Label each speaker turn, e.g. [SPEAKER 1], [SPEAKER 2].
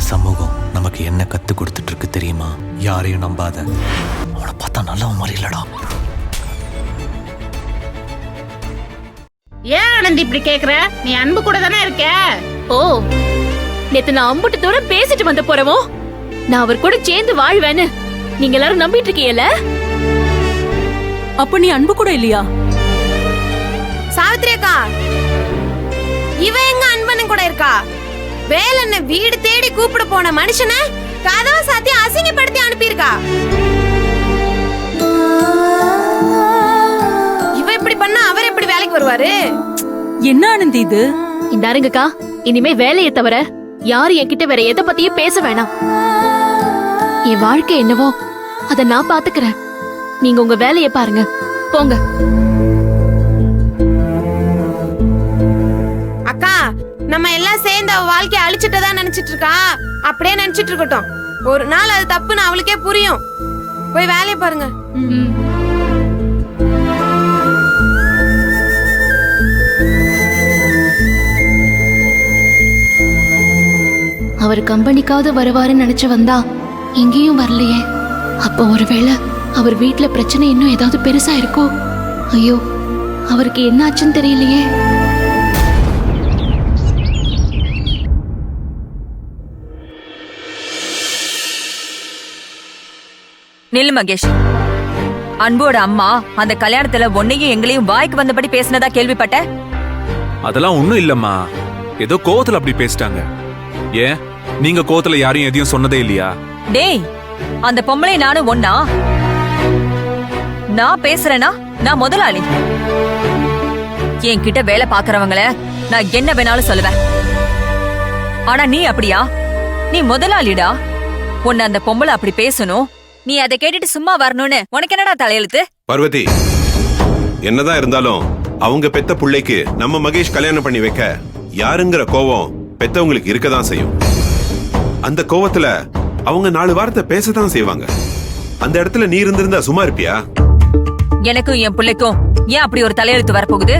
[SPEAKER 1] சமூகம் நமக்கு என்ன கத்து கொடுத்துட்டு இருக்கு தெரியுமா? யாரையும் நம்பாத. அவனை பார்த்தா நல்லவன் மாதிரி இல்லடா.
[SPEAKER 2] ஏன் ஆனந்தி இப்படி கேக்குற? நீ அன்பு கூட தானே இருக்க.
[SPEAKER 3] ஓ, நேத்து நான் அம்புட்டு தூரம் பேசிட்டு வந்த போறவோ நான் அவர் கூட சேர்ந்து வாழ்வேன்னு நீங்க எல்லாரும் நம்பிட்டு இருக்கீங்கல்ல?
[SPEAKER 4] அப்ப நீ அன்பு கூட இல்லையா?
[SPEAKER 5] சாவித்ரி அக்கா, இவ எங்க அன்பன் கூட இருக்கா? வேலண்ண வீடு தேடி கூப்பிட போன மனுஷனை கதவை சாத்தி அசிங்கப்படுத்தி அனுப்பியிருக்கா. இவ இப்படி பண்ணா அவர் எப்படி வேலைக்கு வருவாரு?
[SPEAKER 4] என்ன ஆனந்தி இது?
[SPEAKER 3] இந்தாருங்கக்கா, இனிமே வேலையை தவிர யாரு என்கிட்ட வேற எதை பத்தியும் பேச வேணாம். என் வாழ்க்கை என்னவோ அத நான் பாத்துக்கிறேன். நீங்க உங்க வேலையை பாருங்க, போங்க.
[SPEAKER 5] அக்கா, நம்ம எல்லாம் சேர்ந்து அவ வாழ்க்கைய அழிச்சிட்டதா நினைச்சிட்டு இருக்கா. அப்படியே நினைச்சிட்டு இருக்கட்டும். ஒரு நாள் அது தப்புன்னு அவளுக்கே புரியும். போய் வேலையை பாருங்க.
[SPEAKER 3] அவர் கம்பெனிக்காவது வருவாருன்னு நினைச்சு வந்தா எங்கேயும் வரலையே. அப்ப ஒருவேளை அவர் வீட்டுல பிரச்சனை இன்னும் ஏதாவது பெருசா இருக்கோ? ஐயோ, அவருக்கு என்ன ஆச்சுன்னு தெரியலையே.
[SPEAKER 6] நில்லு மகேஷ். அன்போட அம்மா அந்த கல்யாணத்துல உன்னையும் எங்களையும் வாய்க்கு வந்தபடி பேசினதா கேள்விப்பட்ட.
[SPEAKER 7] அதெல்லாம் ஒண்ணும் இல்லம்மா, ஏதோ கோவத்துல அப்படி பேசிட்டாங்க. ஏன் நீங்க கோவத்துல யாரையும் எதையும் சொன்னதே இல்லையா?
[SPEAKER 6] டேய், அந்த பொம்பளை நானும் ஒன்னா? நான் பேசுறேனா? நான் முதலாளி. என்கிட்ட வேலை பாக்குறவங்கள நான் என்ன வேணாலும் சொல்லுவேன். ஆனா நீ அப்படியா? நீ முதலாளிடா. உன்னை அந்த பொம்பளை அப்படி பேசணும், நீ அதை கேட்டுட்டு சும்மா வரணும்னு உனக்கு என்னடா தலையெழுத்து?
[SPEAKER 8] பார்வதி, என்னதான் இருந்தாலும் அவங்க பெத்த புள்ளைக்கு நம்ம மகேஷ் கல்யாணம் பண்ணி வைக்க யாருங்கிற கோவம் பெத்தவங்களுக்கு இருக்கதான் செய்யும். அந்த கோவத்துல அவங்க 4 வார்த்தை பேசத்தான் செய்வாங்க. அந்த இடத்துல நீ இருந்திருந்தா சும்மா இருப்பியா?
[SPEAKER 6] எனக்கும் என் பிள்ளைக்கும் ஏன் அப்படி ஒரு தலையெழுத்து வரப்போகுது?